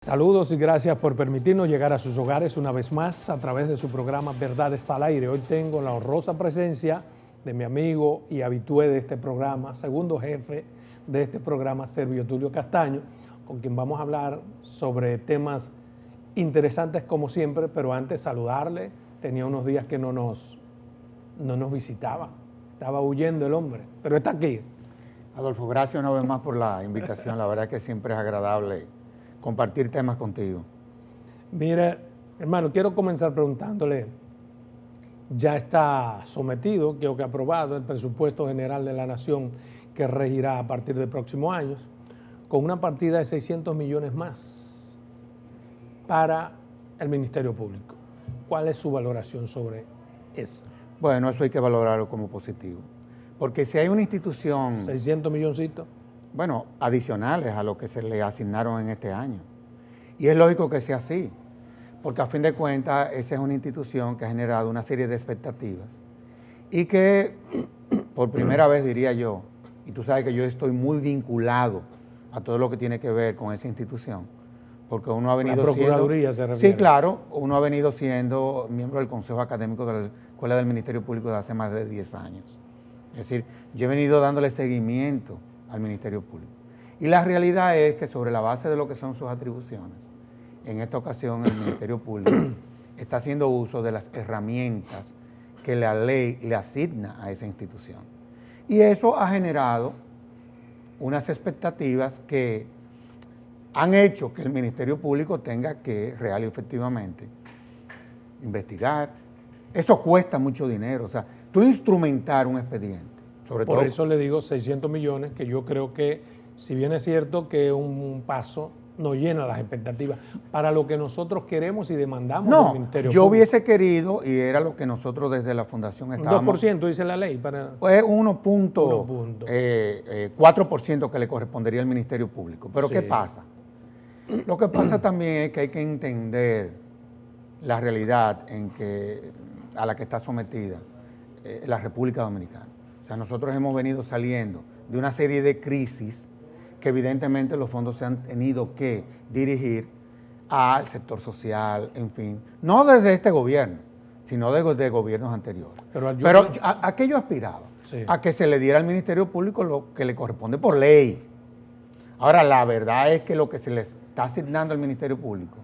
Saludos y gracias por permitirnos llegar a sus hogares una vez más a través de su programa Verdades al Aire. Hoy tengo la honrosa presencia de mi amigo y habitué de este programa, segundo jefe de este programa, Servio Tulio Castaño, con quien vamos a hablar sobre temas interesantes como siempre, pero antes saludarle. Tenía unos días que no nos visitaba, estaba huyendo el hombre, pero está aquí. Adolfo, gracias una vez más por la invitación, la verdad que siempre es agradable compartir temas contigo. Mire, hermano, quiero comenzar preguntándole, ya está sometido, creo que aprobado, el presupuesto general de la Nación que regirá a partir del próximo año, con una partida de 600 millones más para el Ministerio Público. ¿Cuál es su valoración sobre eso? Bueno, eso hay que valorarlo como positivo, porque si hay una institución... 600 milloncitos. Bueno, adicionales a lo que se le asignaron en este año. Y es lógico que sea así, porque a fin de cuentas esa es una institución que ha generado una serie de expectativas y que por primera vez diría yo, y tú sabes que yo estoy muy vinculado a todo lo que tiene que ver con esa institución, porque uno ha venido la Procuraduría siendo... se refiere. Sí, claro, uno ha venido siendo miembro del Consejo Académico de la Escuela del Ministerio Público de hace más de 10 años. Es decir, yo he venido dándole seguimiento al Ministerio Público. Y la realidad es que sobre la base de lo que son sus atribuciones, en esta ocasión el Ministerio Público está haciendo uso de las herramientas que la ley le asigna a esa institución. Y eso ha generado unas expectativas que han hecho que el Ministerio Público tenga que real y efectivamente investigar. Eso cuesta mucho dinero, o sea, tú instrumentar un expediente. Por eso le digo 600 millones, que yo creo que, si bien es cierto que un paso no llena las expectativas para lo que nosotros queremos y demandamos del Ministerio Público. Yo hubiese querido, y era lo que nosotros desde la Fundación estábamos... 2% dice la ley para... Pues 1.4% que le correspondería al Ministerio Público. Pero sí. ¿Qué pasa? Lo que pasa también es que hay que entender la realidad a la que está sometida la República Dominicana. O sea, nosotros hemos venido saliendo de una serie de crisis que evidentemente los fondos se han tenido que dirigir al sector social, en fin, no desde este gobierno, sino desde gobiernos anteriores. Pero ¿a qué yo aspiraba? Sí. A que se le diera al Ministerio Público lo que le corresponde por ley. Ahora, la verdad es que lo que se le está asignando al Ministerio Público,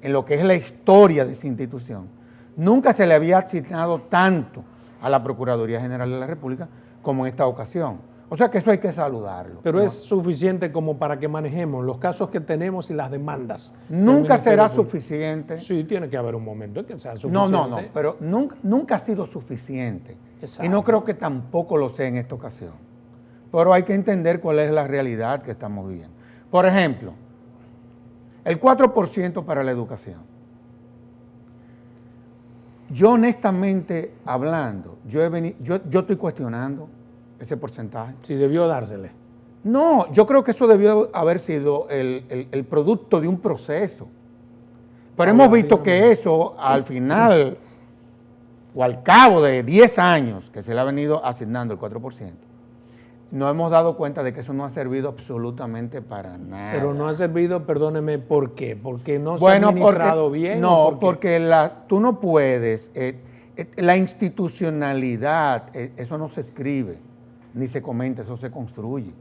en lo que es la historia de esa institución, nunca se le había asignado tanto a la Procuraduría General de la República como en esta ocasión. O sea que eso hay que saludarlo. Pero ¿no? ¿Es suficiente como para que manejemos los casos que tenemos y las demandas? Nunca será suficiente. Sí, tiene que haber un momento en que sea suficiente. No, pero nunca ha sido suficiente. Exacto. Y no creo que tampoco lo sea en esta ocasión. Pero hay que entender cuál es la realidad que estamos viviendo. Por ejemplo, el 4% para la educación. Yo honestamente hablando, yo estoy cuestionando ese porcentaje. Si debió dársele. No, yo creo que eso debió haber sido el producto de un proceso. Pero hemos visto que eso al final o al cabo de 10 años que se le ha venido asignando el 4%, nos hemos dado cuenta de que eso no ha servido absolutamente para nada. Pero no ha servido, perdóneme, ¿por qué? Porque no se ha administrado bien. No, porque tú no puedes, la institucionalidad, eso no se escribe, ni se comenta, eso se construye.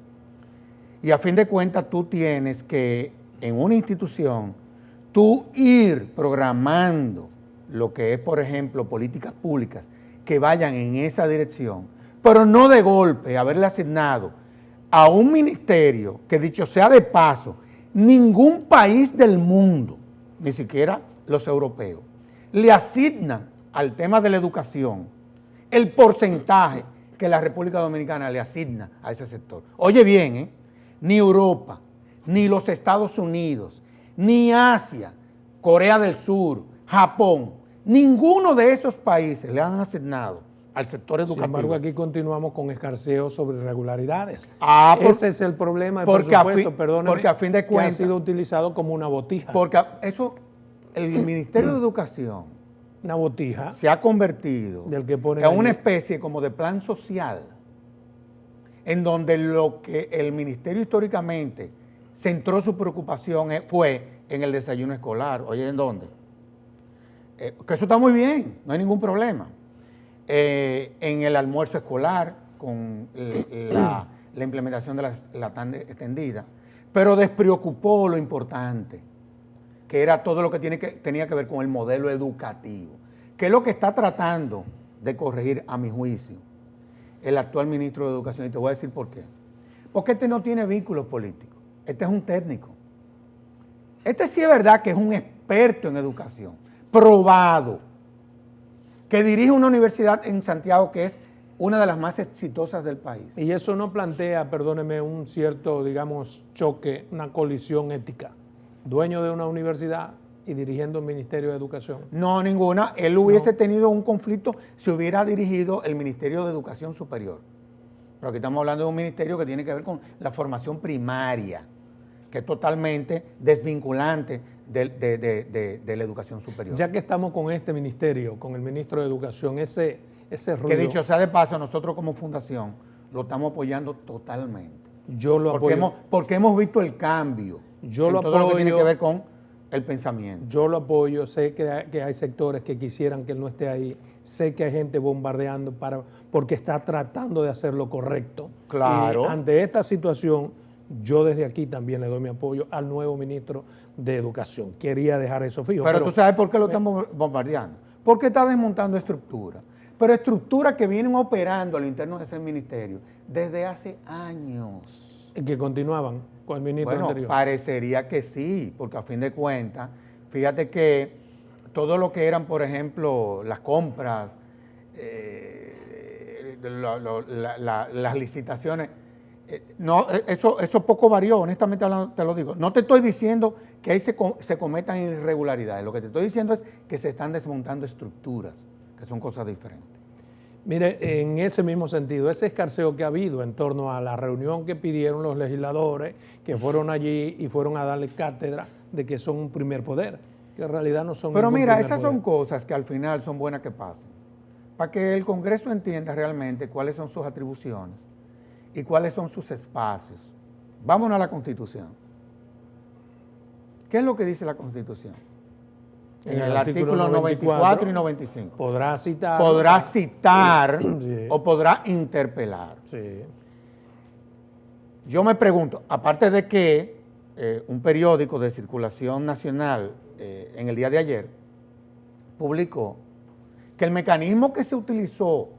Y a fin de cuentas tú tienes que, en una institución, tú ir programando lo que es, por ejemplo, políticas públicas que vayan en esa dirección, pero no de golpe haberle asignado a un ministerio que, dicho sea de paso, ningún país del mundo, ni siquiera los europeos, le asignan al tema de la educación el porcentaje que la República Dominicana le asigna a ese sector. Oye bien, ni Europa, ni los Estados Unidos, ni Asia, Corea del Sur, Japón, ninguno de esos países le han asignado al sector educativo. Sin embargo, aquí continuamos con escarceos sobre irregularidades. Ese es el problema del presupuesto, perdóname, porque a fin de cuentas, que ha sido utilizado como una botija. Porque eso, el Ministerio de Educación, una botija, se ha convertido en una especie como de plan social, en donde lo que el Ministerio históricamente centró su preocupación fue en el desayuno escolar. Oye, ¿en dónde? Que eso está muy bien, no hay ningún problema. En el almuerzo escolar, con la implementación de la tan extendida, pero despreocupó lo importante, que era todo lo que tenía que ver con el modelo educativo, que es lo que está tratando de corregir, a mi juicio, el actual ministro de Educación. Y te voy a decir por qué. Porque este no tiene vínculos políticos, este es un técnico. Este sí es verdad que es un experto en educación, probado, que dirige una universidad en Santiago que es una de las más exitosas del país. Y eso no plantea, perdóneme, un cierto, digamos, choque, una colisión ética. Dueño de una universidad y dirigiendo un Ministerio de Educación. No, ninguna. Él hubiese tenido un conflicto si hubiera dirigido el Ministerio de Educación Superior. Pero aquí estamos hablando de un ministerio que tiene que ver con la formación primaria, que es totalmente desvinculante de la educación superior. Ya que estamos con este ministerio, con el ministro de Educación, ese ruido... Que dicho sea de paso, nosotros como fundación lo estamos apoyando totalmente. Yo lo apoyo. Porque hemos visto el cambio en todo lo que tiene que ver con el pensamiento. Yo lo apoyo, sé que hay sectores que quisieran que él no esté ahí, sé que hay gente bombardeando porque está tratando de hacer lo correcto. Claro. Y ante esta situación, yo desde aquí también le doy mi apoyo al nuevo ministro de Educación. Quería dejar eso fijo. Pero tú sabes por qué lo estamos bombardeando. Porque está desmontando estructuras. Pero estructuras que vienen operando a lo interno de ese ministerio desde hace años. Y que continuaban con el ministro anterior. Parecería que sí, porque a fin de cuentas, fíjate que todo lo que eran, por ejemplo, las compras, las licitaciones, no, eso poco varió, honestamente hablando, te lo digo. No te estoy diciendo que ahí se cometan irregularidades, lo que te estoy diciendo es que se están desmontando estructuras, que son cosas diferentes. Mire, en ese mismo sentido, ese escarceo que ha habido en torno a la reunión que pidieron los legisladores, que fueron allí y fueron a darle cátedra de que son un primer poder, que en realidad no son. Pero mira, esas son cosas que al final son buenas que pasen, para que el Congreso entienda realmente cuáles son sus atribuciones y cuáles son sus espacios. Vámonos a la Constitución. ¿Qué es lo que dice la Constitución? En el artículo 94 y 95. Podrá citar. Podrá citar sí. O podrá interpelar. Sí. Yo me pregunto, aparte de que un periódico de circulación nacional en el día de ayer publicó que el mecanismo que se utilizó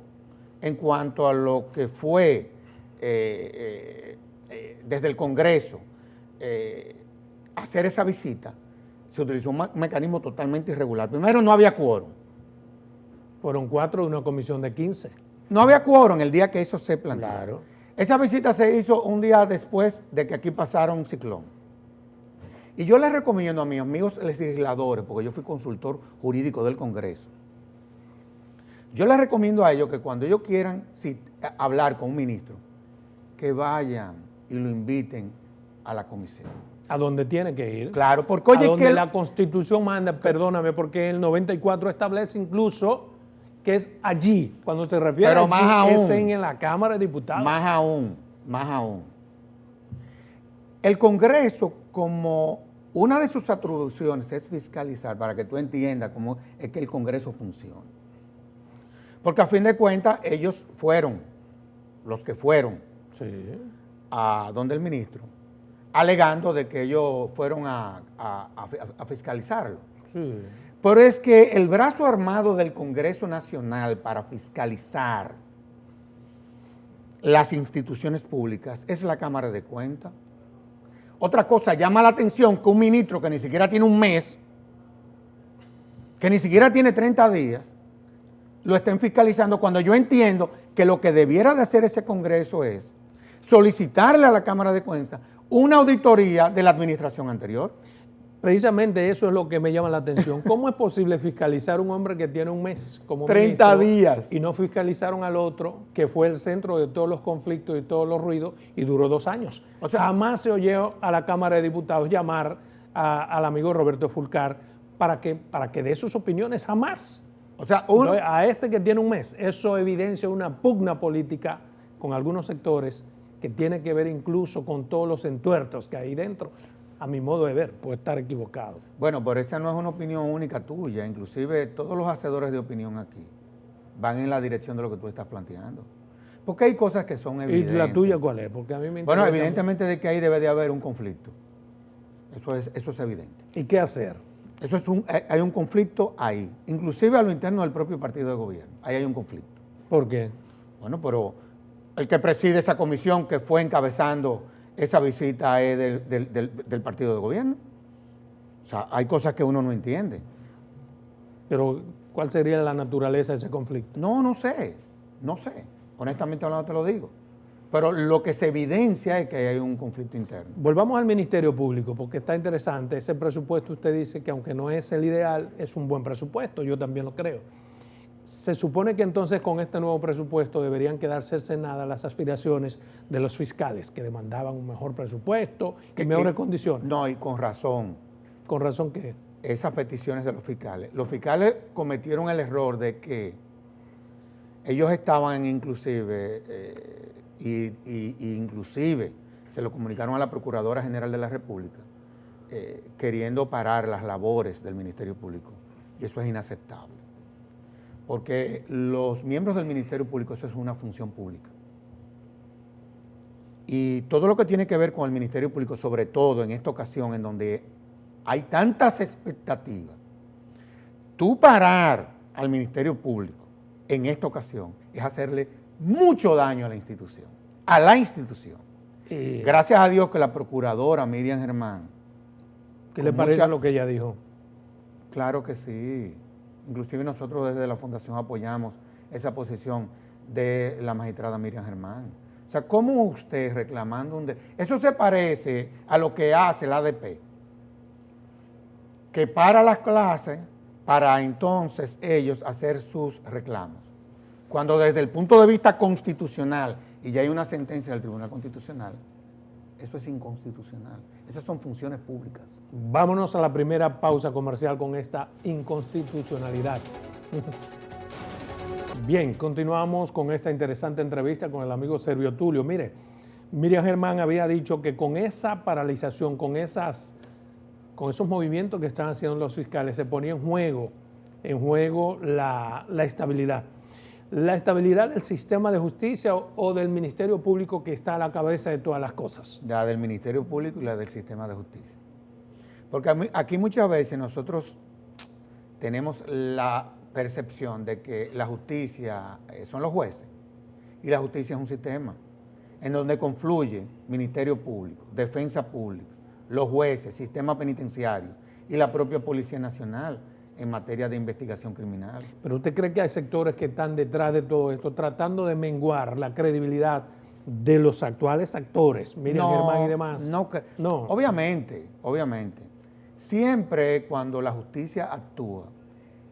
en cuanto a lo que fue desde el Congreso hacer esa visita, se utilizó un mecanismo totalmente irregular. Primero, no había quórum. Fueron 4 de una comisión de 15. No había quórum el día que eso se planteó. Claro. Esa visita se hizo un día después de que aquí pasara un ciclón. Y yo les recomiendo a mis amigos legisladores, porque yo fui consultor jurídico del Congreso, yo les recomiendo a ellos que cuando ellos quieran hablar con un ministro, que vayan y lo inviten a la comisión. A donde tiene que ir. Claro, porque oye, a donde la Constitución manda, perdóname, porque el 94 establece incluso que es allí, cuando se refiere pero allí, más aún, es en la Cámara de Diputados. Más aún. El Congreso, como una de sus atribuciones es fiscalizar, para que tú entiendas cómo es que el Congreso funciona. Porque a fin de cuentas, ellos fueron, los que fueron a donde el ministro, alegando de que ellos fueron a fiscalizarlo. Sí. Pero es que el brazo armado del Congreso Nacional para fiscalizar las instituciones públicas es la Cámara de Cuentas. Otra cosa, llama la atención que un ministro que ni siquiera tiene un mes, que ni siquiera tiene 30 días, lo estén fiscalizando, cuando yo entiendo que lo que debiera de hacer ese Congreso es solicitarle a la Cámara de Cuentas una auditoría de la administración anterior. Precisamente eso es lo que me llama la atención. ¿Cómo es posible fiscalizar a un hombre que tiene un mes como 30 ministro, días. Y no fiscalizaron al otro, que fue el centro de todos los conflictos y todos los ruidos, y duró 2 años? O sea, jamás se oyó a la Cámara de Diputados llamar al amigo Roberto Fulcar para que dé sus opiniones, jamás. O sea, entonces, a este que tiene un mes, eso evidencia una pugna política con algunos sectores que tiene que ver incluso con todos los entuertos que hay dentro. a mi modo de ver, puedo estar equivocado. Bueno, pero esa no es una opinión única tuya, inclusive todos los hacedores de opinión aquí van en la dirección de lo que tú estás planteando. Porque hay cosas que son evidentes. ¿Y la tuya cuál es? Porque a mí me Bueno, interesa evidentemente de que ahí debe de haber un conflicto. Eso es evidente. ¿Y qué hacer? Hay un conflicto ahí, inclusive a lo interno del propio partido de gobierno. Ahí hay un conflicto. ¿Por qué? Bueno, pero el que preside esa comisión que fue encabezando esa visita es del partido de gobierno. O sea, hay cosas que uno no entiende. Pero, ¿cuál sería la naturaleza de ese conflicto? No sé. Honestamente hablando te lo digo. Pero lo que se evidencia es que hay un conflicto interno. Volvamos al Ministerio Público, porque está interesante. Ese presupuesto, usted dice que aunque no es el ideal, es un buen presupuesto, yo también lo creo. Se supone que entonces con este nuevo presupuesto deberían quedar cercenadas las aspiraciones de los fiscales, que demandaban un mejor presupuesto y mejores condiciones. No, y con razón. ¿Con razón qué? Esas peticiones de los fiscales. Los fiscales cometieron el error de que ellos estaban inclusive, inclusive se lo comunicaron a la Procuradora General de la República, queriendo parar las labores del Ministerio Público. Y eso es inaceptable. Porque los miembros del Ministerio Público, eso es una función pública. Y todo lo que tiene que ver con el Ministerio Público, sobre todo en esta ocasión en donde hay tantas expectativas, tú parar al Ministerio Público en esta ocasión es hacerle mucho daño a la institución. Gracias a Dios que la procuradora Miriam Germán. ¿Qué le parece lo que ella dijo? Claro que sí. Inclusive nosotros desde la Fundación apoyamos esa posición de la magistrada Miriam Germán. O sea, ¿cómo usted reclamando Eso se parece a lo que hace la ADP, que para las clases para entonces ellos hacer sus reclamos. Cuando desde el punto de vista constitucional, y ya hay una sentencia del Tribunal Constitucional, eso es inconstitucional. Esas son funciones públicas. Vámonos a la primera pausa comercial con esta inconstitucionalidad. Bien, continuamos con esta interesante entrevista con el amigo Servio Tulio. Mire, Miriam Germán había dicho que con esa paralización, con esos movimientos que están haciendo los fiscales, se ponía en juego la estabilidad. La estabilidad del sistema de justicia o del Ministerio Público que está a la cabeza de todas las cosas. La del Ministerio Público y la del sistema de justicia. Porque aquí muchas veces nosotros tenemos la percepción de que la justicia son los jueces y la justicia es un sistema en donde confluye Ministerio Público, Defensa Pública, los jueces, sistema penitenciario y la propia Policía Nacional en materia de investigación criminal. ¿Pero usted cree que hay sectores que están detrás de todo esto tratando de menguar la credibilidad de los actuales actores, Miriam Germán y demás? No. Obviamente. Siempre cuando la justicia actúa,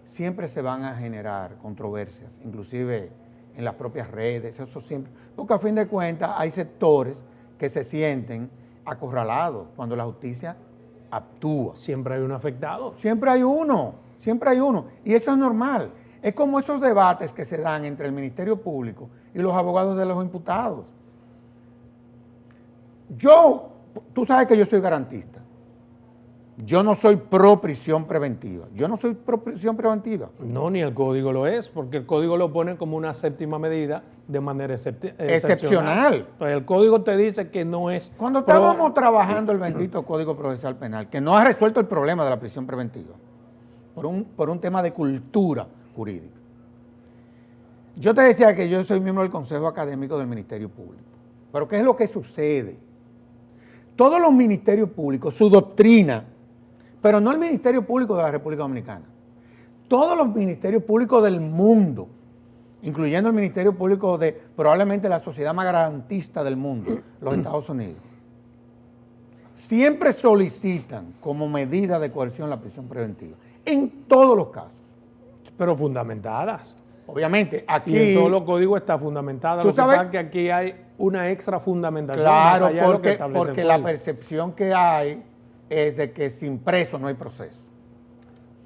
siempre se van a generar controversias, inclusive en las propias redes, eso siempre. Porque a fin de cuentas hay sectores que se sienten acorralados cuando la justicia actúa. Siempre hay un afectado. Siempre hay uno. Y eso es normal. Es como esos debates que se dan entre el Ministerio Público y los abogados de los imputados. Tú sabes que yo soy garantista. Yo no soy pro prisión preventiva. No, ni el código lo es, porque el código lo pone como una séptima medida de manera excepcional. Entonces el código te dice que no es... Cuando estábamos trabajando el bendito Código Procesal Penal, que no ha resuelto el problema de la prisión preventiva, por un tema de cultura jurídica. Yo te decía que yo soy miembro del Consejo Académico del Ministerio Público. Pero ¿qué es lo que sucede? Todos los ministerios públicos, su doctrina, pero no el Ministerio Público de la República Dominicana, todos los ministerios públicos del mundo, incluyendo el Ministerio Público de probablemente la sociedad más garantista del mundo, los Estados Unidos, siempre solicitan como medida de coerción la prisión preventiva, en todos los casos. Pero fundamentadas. Obviamente, aquí... Y en todos los códigos está fundamentada. Tú sabes que aquí hay una extra fundamentación. Claro, más allá de lo que establece porque el la código. percepción que hay es de que sin preso no hay proceso.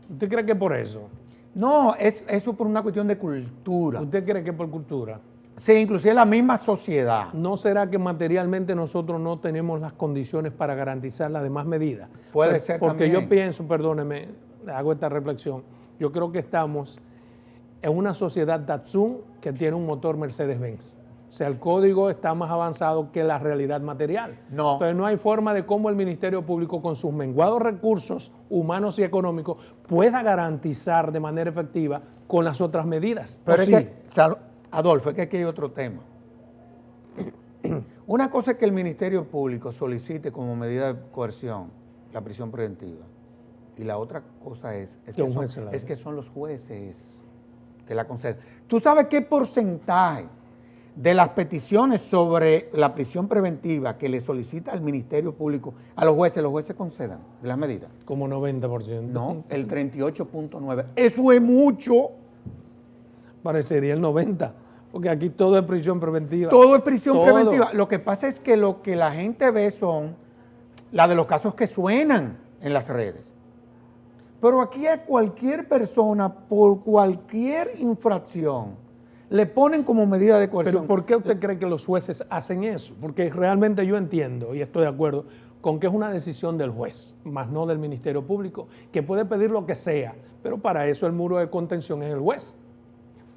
¿Usted cree que por eso? No, eso por una cuestión de cultura. ¿Usted cree que por cultura? Sí, inclusive la misma sociedad. ¿No será que materialmente nosotros no tenemos las condiciones para garantizar las demás medidas? Puede ser porque también. yo pienso, perdóneme, hago esta reflexión, yo creo que estamos en una sociedad Datsun que tiene un motor Mercedes-Benz. O sea, el código está más avanzado que la realidad material. No. Entonces no hay forma de cómo el Ministerio Público, con sus menguados recursos humanos y económicos, pueda garantizar de manera efectiva con las otras medidas. Pero sí. es que, Adolfo, es que aquí hay otro tema. Una cosa es que el Ministerio Público solicite como medida de coerción la prisión preventiva. Y la otra cosa es que son los jueces que la conceden. ¿Tú sabes qué porcentaje de las peticiones sobre la prisión preventiva que le solicita el Ministerio Público a los jueces concedan de las medidas? Como 90%. No, el 38.9%. Eso es mucho. Parecería el 90%, porque aquí todo es prisión preventiva. Todo es prisión preventiva. Lo que pasa es que lo que la gente ve son la de los casos que suenan en las redes. Pero aquí a cualquier persona, por cualquier infracción, le ponen como medida de coerción. ¿Pero por qué usted cree que los jueces hacen eso? Porque realmente yo entiendo, y estoy de acuerdo, con que es una decisión del juez, más no del Ministerio Público, que puede pedir lo que sea, pero para eso el muro de contención es el juez.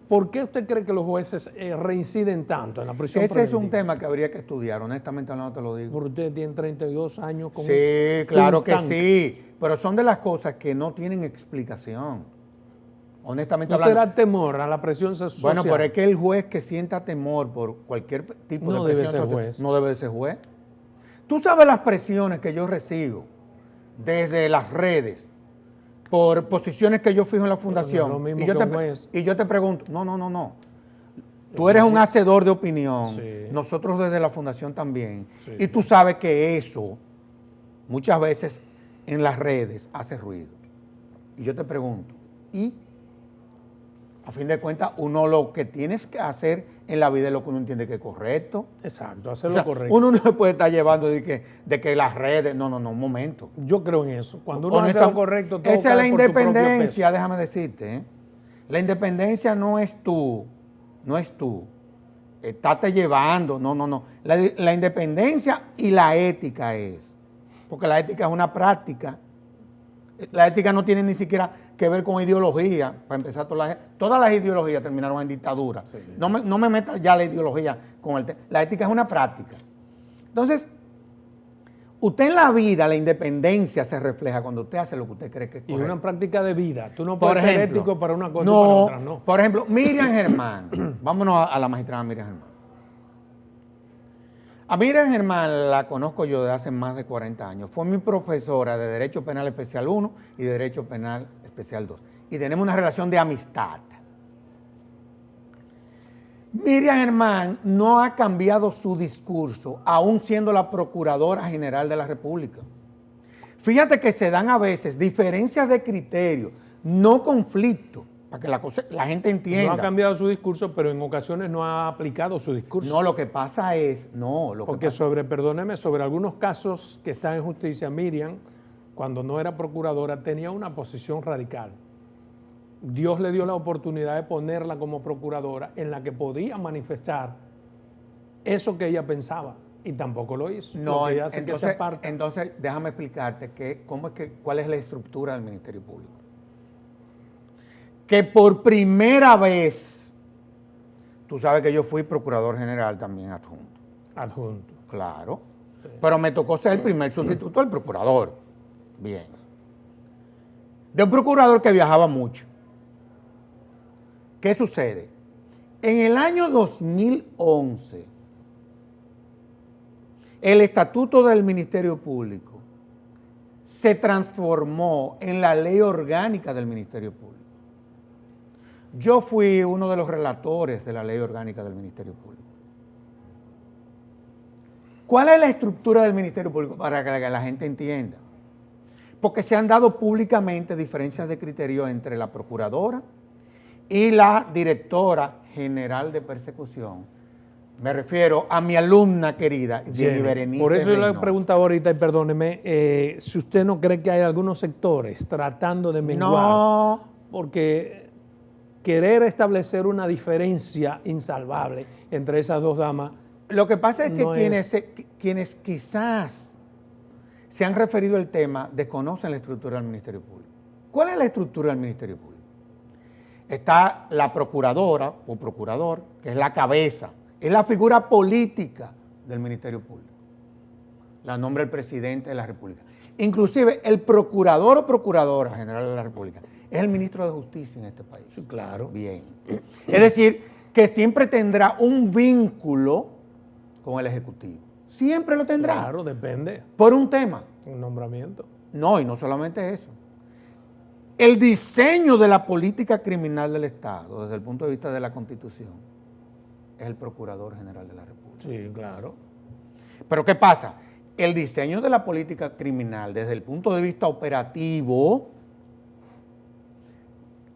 ¿Por qué usted cree que los jueces reinciden tanto en la prisión preventiva? Ese es un tema que habría que estudiar, honestamente hablando te lo digo. Porque usted tiene 32 años con sí, claro que sí, pero son de las cosas que no tienen explicación. Honestamente hablando. ¿No será temor a la presión social? Bueno, pero es que el juez que sienta temor por cualquier tipo de presión social no debe ser juez. Tú sabes las presiones que yo recibo desde las redes por posiciones que yo fijo en la fundación. No es lo mismo y yo te pregunto, no. Tú eres un hacedor de opinión, sí. Nosotros desde la fundación también. Sí. Y tú sabes que eso muchas veces en las redes hace ruido. Y yo te pregunto, ¿y? A fin de cuentas, uno lo que tienes que hacer en la vida es lo que uno entiende que es correcto. Exacto, hacerlo correcto. Uno no se puede estar llevando de que las redes, no, un momento. Yo creo en eso. Cuando uno hace lo correcto, todo esa es la independencia, por déjame decirte. La independencia no es tú. Estate llevando, no. La independencia y la ética es. Porque la ética es una práctica. La ética no tiene ni siquiera que ver con ideología. Para empezar, todas las ideologías terminaron en dictadura. Sí. No me metas ya la ideología con el tema. La ética es una práctica. Entonces, usted en la vida, la independencia se refleja cuando usted hace lo que usted cree que es correcto. Y una práctica de vida. Tú no puedes ser ético para una cosa y para otra, no. Por ejemplo, Miriam Germán. Vámonos a la magistrada Miriam Germán. A Miriam Germán la conozco yo desde hace más de 40 años. Fue mi profesora de Derecho Penal Especial 1 y de Derecho Penal Especial 2. Y tenemos una relación de amistad. Miriam Germán no ha cambiado su discurso, aún siendo la Procuradora General de la República. Fíjate que se dan a veces diferencias de criterio, no conflictos, para que la gente entienda. No ha cambiado su discurso, pero en ocasiones no ha aplicado su discurso. No, lo que pasa es, porque sobre algunos casos que están en justicia, Miriam, cuando no era procuradora, tenía una posición radical. Dios le dio la oportunidad de ponerla como procuradora en la que podía manifestar eso que ella pensaba y tampoco lo hizo. No, entonces déjame explicarte cuál es la estructura del Ministerio Público. Que por primera vez, tú sabes que yo fui procurador general también adjunto. Adjunto. Claro. Sí. Pero me tocó ser el primer sustituto del procurador. Bien. De un procurador que viajaba mucho. ¿Qué sucede? En el año 2011, el estatuto del Ministerio Público se transformó en la ley orgánica del Ministerio Público. Yo fui uno de los relatores de la ley orgánica del Ministerio Público. ¿Cuál es la estructura del Ministerio Público? Para que la gente entienda. Porque se han dado públicamente diferencias de criterio entre la procuradora y la directora general de persecución. Me refiero a mi alumna querida, Jenny Berenice. Por eso yo le preguntaba ahorita, y perdóneme, si usted no cree que hay algunos sectores tratando de menguar. No. Porque querer establecer una diferencia insalvable entre esas dos damas. Lo que pasa es que No quienes quizás se han referido al tema desconocen la estructura del Ministerio Público. ¿Cuál es la estructura del Ministerio Público? Está la procuradora o procurador, que es la cabeza, es la figura política del Ministerio Público. La nombra el presidente de la República. Inclusive el procurador o procuradora general de la República es el ministro de Justicia en este país. Sí, claro. Bien. Es decir, que siempre tendrá un vínculo con el Ejecutivo. Siempre lo tendrá. Claro, depende. Por un tema. Un nombramiento. No, y no solamente eso. El diseño de la política criminal del Estado, desde el punto de vista de la Constitución, es el Procurador General de la República. Sí, claro. Pero ¿qué pasa? El diseño de la política criminal, desde el punto de vista operativo,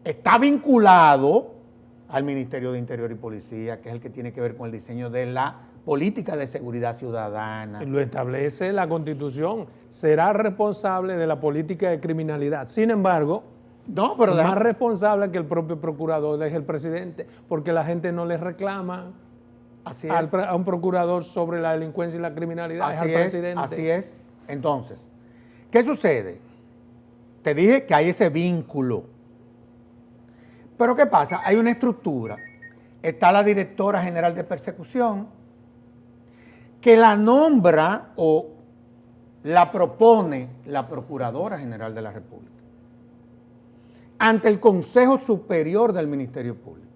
está vinculado al Ministerio de Interior y Policía, que es el que tiene que ver con el diseño de la política de seguridad ciudadana. Lo establece la Constitución. Será responsable de la política de criminalidad. Sin embargo, No, pero más responsable que el propio procurador es el presidente, porque la gente no le reclama así a un procurador sobre la delincuencia y la criminalidad, es al presidente. Así es. Entonces, ¿qué sucede? Te dije que hay ese vínculo. Pero ¿qué pasa? Hay una estructura. Está la directora general de persecución, que la nombra o la propone la Procuradora General de la República ante el Consejo Superior del Ministerio Público.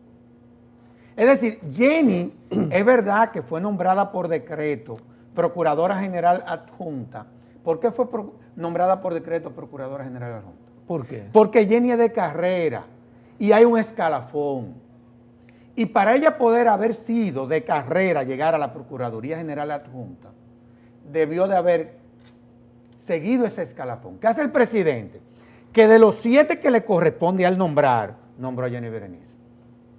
Es decir, Jenny es verdad que fue nombrada por decreto Procuradora General Adjunta. ¿Por qué fue nombrada por decreto Procuradora General Adjunta? ¿Por qué? Porque Jenny es de carrera y hay un escalafón. Y para ella poder haber sido de carrera, llegar a la Procuraduría General Adjunta, debió de haber seguido ese escalafón. ¿Qué hace el presidente? Que de los 7 que le corresponde al nombrar, nombró a Jenny Berenice.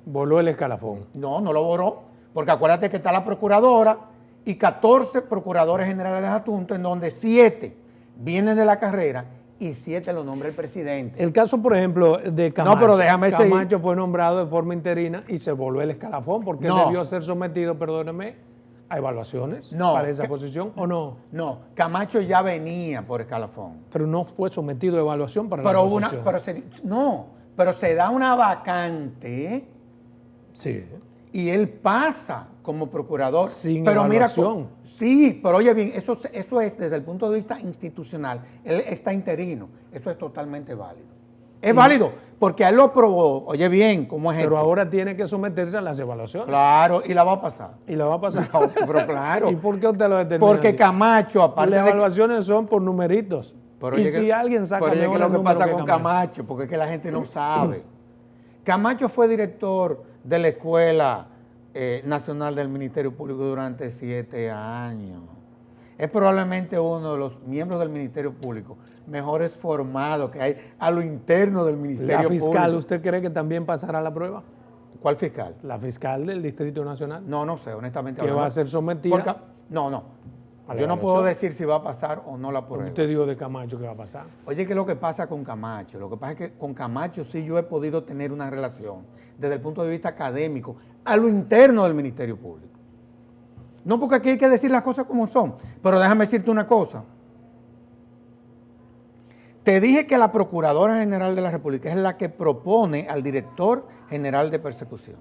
Voló el escalafón. No lo borró, porque acuérdate que está la procuradora y 14 procuradores generales adjuntos, en donde 7 vienen de la carrera y 7 lo nombra el presidente. El caso, por ejemplo, de Camacho. No, pero déjame seguir. Camacho fue nombrado de forma interina y se voló el escalafón porque él debió ser sometido, perdóneme, a evaluaciones para esa posición, ¿o no? No, Camacho ya venía por escalafón. Pero no fue sometido a evaluación para la posición. Pero se da una vacante. Sí. Y él pasa como procurador. Sin pero evaluación. Mira, sí, pero oye bien, eso es desde el punto de vista institucional. Él está interino. Eso es totalmente válido. Es válido porque él lo aprobó. Oye bien, ¿cómo es esto? Pero ahora tiene que someterse a las evaluaciones. Claro, y la va a pasar. Y la va a pasar. No, pero claro. ¿Y por qué usted lo determina? Porque así? Camacho, aparte las de evaluaciones son por numeritos. Pero y si alguien saca pero mejor lo que número pasa que con Camacho, porque es que la gente no sabe. Camacho fue director de la Escuela Nacional del Ministerio Público durante 7 años. Es probablemente uno de los miembros del Ministerio Público mejores formados que hay a lo interno del Ministerio Público. ¿La fiscal usted cree que también pasará la prueba? ¿Cuál fiscal? La fiscal del Distrito Nacional. No sé, honestamente. Que va a ser sometida. No. Yo no puedo decir si va a pasar o no la prueba. Usted dijo de Camacho que va a pasar. Oye, ¿qué es lo que pasa con Camacho? Lo que pasa es que con Camacho sí yo he podido tener una relación desde el punto de vista académico a lo interno del Ministerio Público. No, porque aquí hay que decir las cosas como son. Pero déjame decirte una cosa. Te dije que la Procuradora General de la República es la que propone al Director General de Persecución.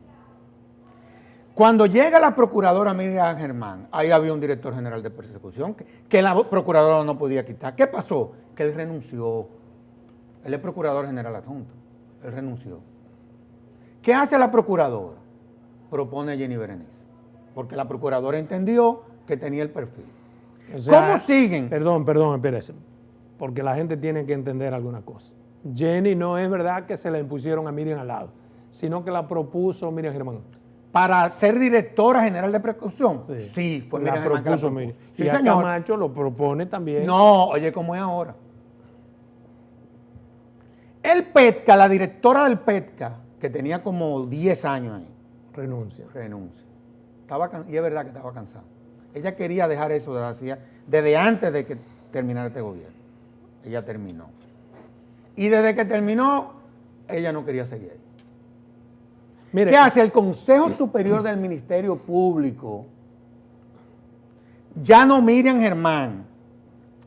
Cuando llega la Procuradora Miriam Germán, ahí había un Director General de Persecución que la Procuradora no podía quitar. ¿Qué pasó? Que él renunció. Él es Procurador General Adjunto. Él renunció. ¿Qué hace la Procuradora? Propone a Jenny Berenice. Porque la Procuradora entendió que tenía el perfil. O sea, ¿cómo siguen? Perdón, espérese. Porque la gente tiene que entender alguna cosa. Jenny no es verdad que se la impusieron a Miriam al lado, sino que la propuso Miriam Germán. Para ser directora general de persecución. Sí, fue Miriam Germán que la propuso. Sí, y a señor. Camacho lo propone también. No, oye, ¿cómo es ahora? El PETCA, la directora del PETCA, que tenía como 10 años ahí, renuncia. Y es verdad que estaba cansada. Ella quería dejar eso desde antes de que terminara este gobierno. Ella terminó. Y desde que terminó, ella no quería seguir ahí. Mire, ¿qué hace el Consejo Superior del Ministerio Público? Ya no Miriam Germán,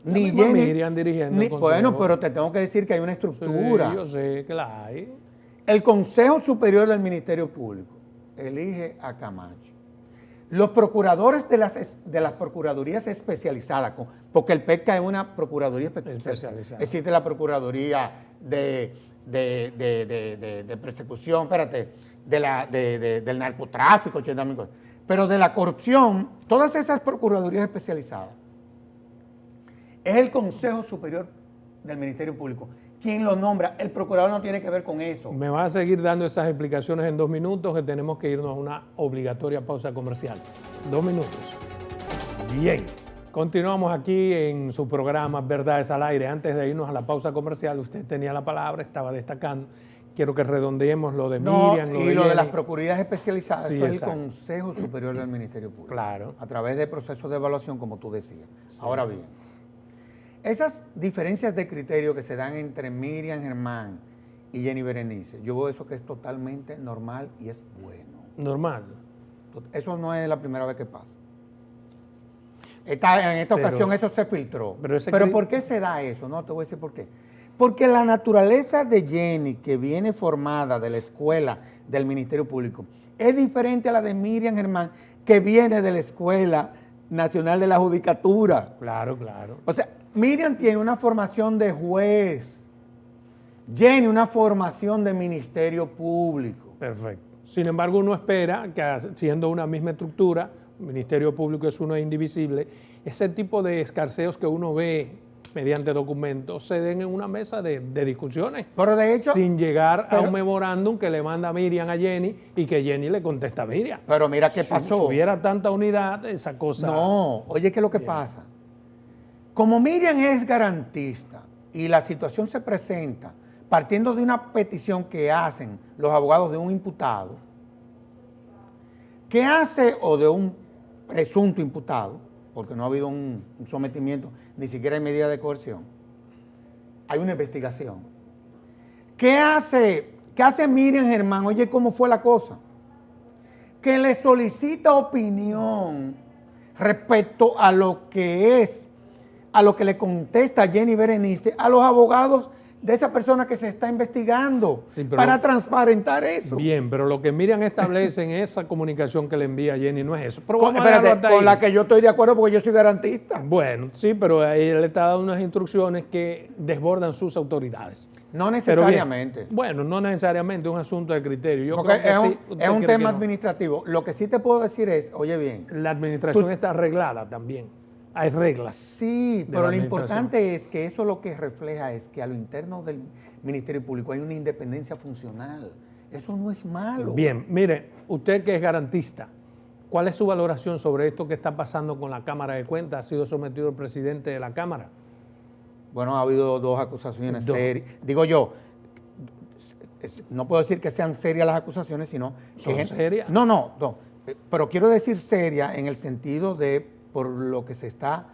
ni misma Jenny. Miriam dirigiendo el consejo. Bueno, pero te tengo que decir que hay una estructura. Sí, yo sé que la hay. El Consejo Superior del Ministerio Público elige a Camacho. Los procuradores de las procuradurías especializadas, porque el PETCA es una procuraduría especializada. Existe la Procuraduría de persecución, del narcotráfico, pero de la corrupción, todas esas procuradurías especializadas, es el Consejo Superior del Ministerio Público quien lo nombra. El procurador no tiene que ver con eso. Me va a seguir dando esas explicaciones en 2 minutos, que tenemos que irnos a una obligatoria pausa comercial. 2 minutos. Bien, continuamos aquí en su programa Verdades al Aire. Antes de irnos a la pausa comercial, usted tenía la palabra, estaba destacando. Quiero que redondeemos lo de Miriam, lo de las procuradurías especializadas. Sí, eso es exacto. el Consejo Superior del Ministerio Público. Claro. A través de procesos de evaluación, como tú decías. Sí. Ahora bien, esas diferencias de criterio que se dan entre Miriam Germán y Jenny Berenice, yo veo eso que es totalmente normal y es bueno. Normal. Eso no es la primera vez que pasa. En esta ocasión eso se filtró. Pero ¿por qué se da eso? No, te voy a decir por qué. Porque la naturaleza de Jenny, que viene formada de la escuela del Ministerio Público, es diferente a la de Miriam Germán, que viene de la Escuela Nacional de la Judicatura. Claro, claro. O sea, Miriam tiene una formación de juez, Jenny una formación de Ministerio Público. Perfecto. Sin embargo, uno espera que, siendo una misma estructura, Ministerio Público es uno indivisible, ese tipo de escarceos que uno ve mediante documentos se den en una mesa de discusiones. Pero de hecho, sin llegar a un memorándum que le manda Miriam a Jenny y que Jenny le contesta a Miriam. Pero mira qué pasó. Si hubiera tanta unidad, esa cosa... No, oye, ¿qué es lo que pasa? Como Miriam es garantista y la situación se presenta partiendo de una petición que hacen los abogados de un imputado, ¿qué hace? O de un presunto imputado, porque no ha habido un sometimiento, ni siquiera en medida de coerción. Hay una investigación. ¿Qué hace Miriam Germán? Oye, ¿cómo fue la cosa? Que le solicita opinión respecto a lo que le contesta Jenny Berenice a los abogados de esa persona que se está investigando, sí, para transparentar eso. Bien, pero lo que Miriam establece en esa comunicación que le envía a Jenny no es eso. Pero espérate, con la que yo estoy de acuerdo porque yo soy garantista. Bueno, sí, pero ella le está dando unas instrucciones que desbordan sus autoridades. No necesariamente. Bien, bueno, no necesariamente, es un asunto de criterio. Yo porque creo que es un tema administrativo. Lo que sí te puedo decir es, oye bien. La administración está arreglada también. Hay reglas. Sí, pero lo importante es que eso lo que refleja es que a lo interno del Ministerio Público hay una independencia funcional. Eso no es malo. Bien, mire, usted que es garantista, ¿cuál es su valoración sobre esto que está pasando con la Cámara de Cuentas? ¿Ha sido sometido el presidente de la Cámara? Bueno, ha habido 2 acusaciones serias. Digo yo, no puedo decir que sean serias las acusaciones, sino... ¿Son serias? No. Pero quiero decir serias en el sentido de por lo que se está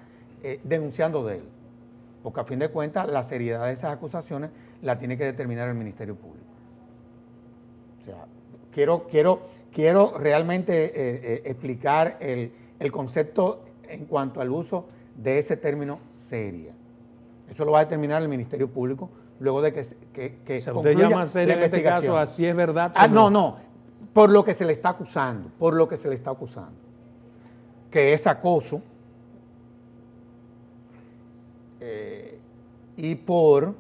denunciando de él. Porque a fin de cuentas, la seriedad de esas acusaciones la tiene que determinar el Ministerio Público. O sea, quiero realmente explicar el concepto en cuanto al uso de ese término seria. Eso lo va a determinar el Ministerio Público luego de que ¿Se usted llama seria en este caso, así es verdad? No, por lo que se le está acusando, que es acoso y por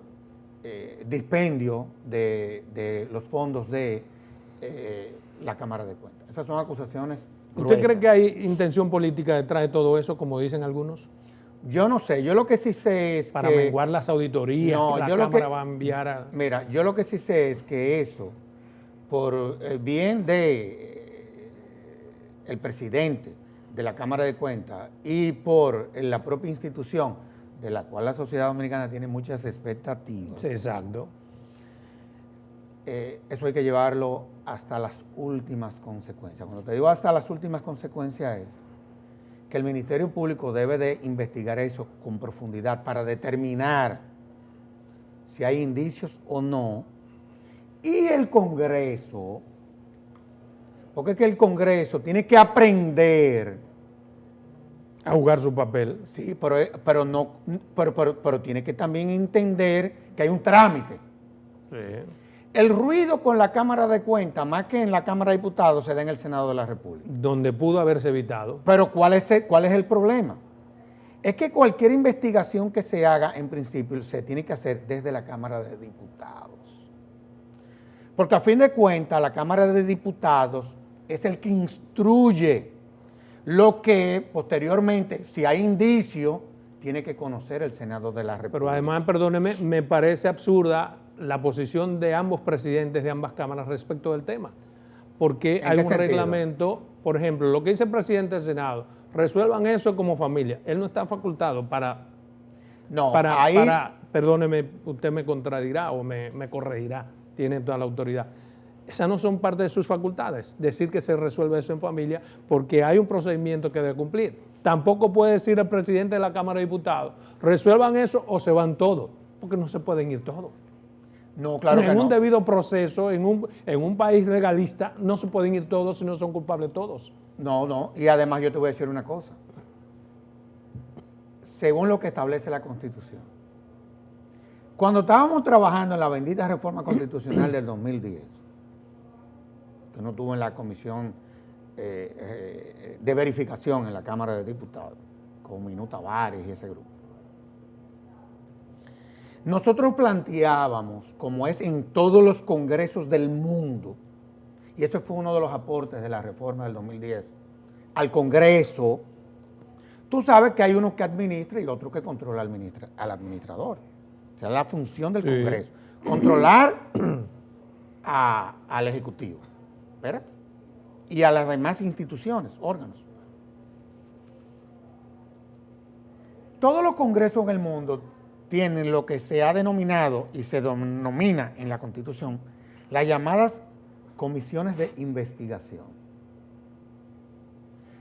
dispendio de los fondos de la Cámara de Cuentas. Esas son acusaciones gruesas. ¿Usted cree que hay intención política detrás de todo eso, como dicen algunos? Yo no sé, yo lo que sí sé es para menguar las auditorías que la Cámara va a enviar a... Mira, yo lo que sí sé es que eso, por el bien de el presidente de la Cámara de Cuentas y por la propia institución de la cual la sociedad dominicana tiene muchas expectativas. Sí, exacto. Eso hay que llevarlo hasta las últimas consecuencias. Cuando te digo hasta las últimas consecuencias es que el Ministerio Público debe de investigar eso con profundidad para determinar si hay indicios o no, y el Congreso Porque es que el Congreso tiene que aprender, A jugar su papel. sí, pero tiene que también entender que hay un trámite. Sí. El ruido con la Cámara de Cuentas, más que en la Cámara de Diputados, se da en el Senado de la República. Donde pudo haberse evitado. Pero ¿cuál es el problema? Es que cualquier investigación que se haga, en principio, se tiene que hacer desde la Cámara de Diputados. Porque a fin de cuentas, la Cámara de Diputados es el que instruye lo que posteriormente, si hay indicio, tiene que conocer el Senado de la República. Pero además, perdóneme, me parece absurda la posición de ambos presidentes de ambas cámaras respecto del tema. Porque hay un reglamento, por ejemplo, lo que dice el presidente del Senado, resuelvan eso como familia. Él no está facultado para, perdóneme, usted me contradirá o me corregirá, tiene toda la autoridad. Esas no son parte de sus facultades, decir que se resuelve eso en familia, porque hay un procedimiento que debe cumplir. Tampoco puede decir el presidente de la Cámara de Diputados, resuelvan eso o se van todos, porque no se pueden ir todos. No, claro que no. En un debido proceso, en un país legalista, no se pueden ir todos si no son culpables todos. No, y además yo te voy a decir una cosa. Según lo que establece la Constitución, cuando estábamos trabajando en la bendita reforma constitucional del 2010, que no tuvo en la comisión de verificación en la Cámara de Diputados, con Minuta Tavares y ese grupo, nosotros planteábamos, como es en todos los congresos del mundo, y eso fue uno de los aportes de la reforma del 2010, al Congreso, tú sabes que hay uno que administra y otro que controla al administrador. O sea, la función del Congreso, controlar al Ejecutivo, espérate, y a las demás instituciones, órganos. Todos los congresos en el mundo tienen lo que se ha denominado y se denomina en la Constitución las llamadas comisiones de investigación.